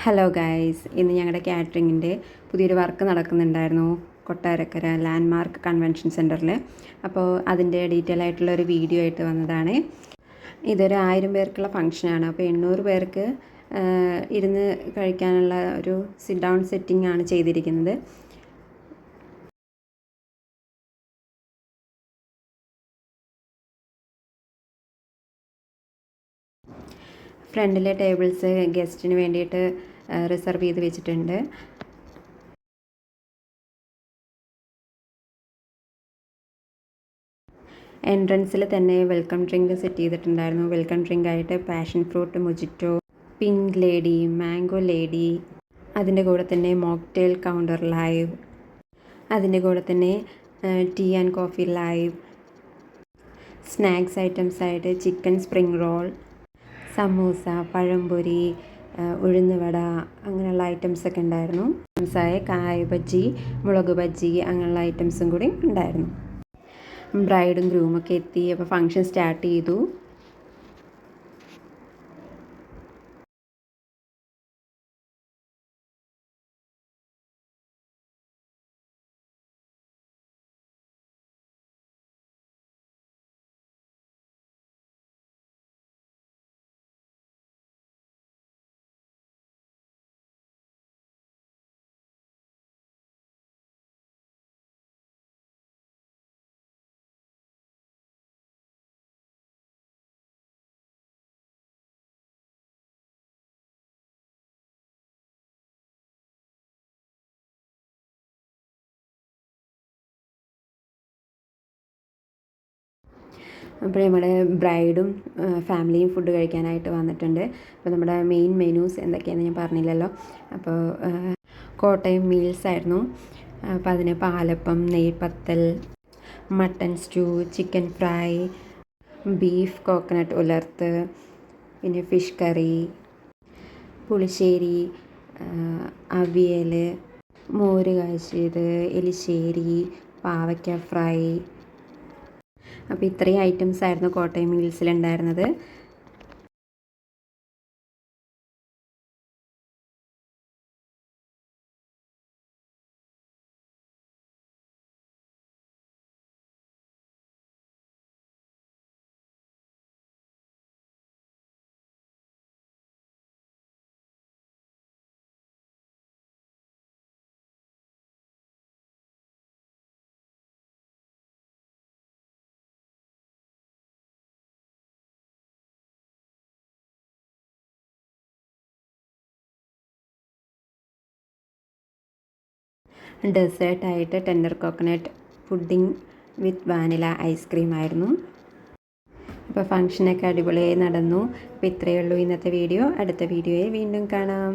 Hello guys, ഇന്ന് ഞങ്ങളുടെ കാറ്ററിങ്ങിൻ്റെ പുതിയൊരു വർക്ക് നടക്കുന്നുണ്ടായിരുന്നു കൊട്ടാരക്കര ലാൻഡ്മാർക്ക് കൺവെൻഷൻ സെൻറ്ററിൽ. അപ്പോൾ അതിൻ്റെ ഡീറ്റെയിൽ ആയിട്ടുള്ള ഒരു വീഡിയോ ആയിട്ട് വന്നതാണ്. ഇതൊരു 1000 പേർക്കുള്ള ഫംഗ്ഷനാണ്. അപ്പോൾ 800 പേർക്ക് ഇരുന്ന് കഴിക്കാനുള്ള ഒരു സിറ്റ് ഡൗൺ സെറ്റിംഗ് ആണ് ചെയ്തിരിക്കുന്നത്. ഫ്രണ്ടിലെ ടേബിൾസ് ഗസ്റ്റിന് വേണ്ടിയിട്ട് റിസർവ് ചെയ്ത് വെച്ചിട്ടുണ്ട്. എൻട്രൻസിൽ തന്നെ വെൽക്കം ഡ്രിങ്ക് സെറ്റ് ചെയ്തിട്ടുണ്ടായിരുന്നു. വെൽക്കം ഡ്രിങ്ക് ആയിട്ട് passion fruit mojito, pink lady, mango lady, അതിൻ്റെ കൂടെ തന്നെ മോക്ടെയിൽ കൗണ്ടർ ലൈവ്, അതിൻ്റെ കൂടെ തന്നെ tea and coffee live, snacks items ആയിട്ട് ചിക്കൻ സ്പ്രിംഗ് റോൾ, സമൂസ, പഴംപൊരി, ഉഴുന്നുവട, അങ്ങനെയുള്ള ഐറ്റംസൊക്കെ ഉണ്ടായിരുന്നു. ഐറ്റംസായ കായ ബജ്ജി, മുളക് ബജ്ജി, അങ്ങനെയുള്ള ഐറ്റംസും കൂടി ഉണ്ടായിരുന്നു. ബ്രൈഡും ഗ്രൂമൊക്കെ എത്തി. അപ്പോൾ ഫംഗ്ഷൻ സ്റ്റാർട്ട് ചെയ്തു. അപ്പോൾ നമ്മുടെ ബ്രൈഡും ഫാമിലിയും ഫുഡ് കഴിക്കാനായിട്ട് വന്നിട്ടുണ്ട്. അപ്പോൾ നമ്മുടെ മെയിൻ മെനൂസ് എന്തൊക്കെയാണെന്ന് ഞാൻ പറഞ്ഞില്ലല്ലോ. അപ്പോൾ കോട്ടയം മീൽസ് ആയിരുന്നു. അപ്പോൾ അതിന് palappam, neypathal, mutton stew, chicken fry, beef coconut ഉലർത്ത്, പിന്നെ ഫിഷ് കറി, പുളിശ്ശേരി, അവിയൽ, മോര് കാച്ചിയത്, എലിശ്ശേരി, പാവയ്ക്ക ഫ്രൈ. അപ്പോൾ ഇത്രയും ഐറ്റംസ് ആയിരുന്നു കോട്ടയം മീൽസിലുണ്ടായിരുന്നത്. ഡെസേർട്ടായിട്ട് ടെൻഡർ കോക്കനട്ട് പുഡിംഗ് വിത്ത് വാനില ഐസ്ക്രീം ആയിരുന്നു. അപ്പോൾ ഫംഗ്ഷനൊക്കെ അടിപൊളിയായി നടന്നു. അപ്പോൾ ഇത്രയേ ഉള്ളൂ ഇന്നത്തെ വീഡിയോ. അടുത്ത വീഡിയോയിൽ വീണ്ടും കാണാം.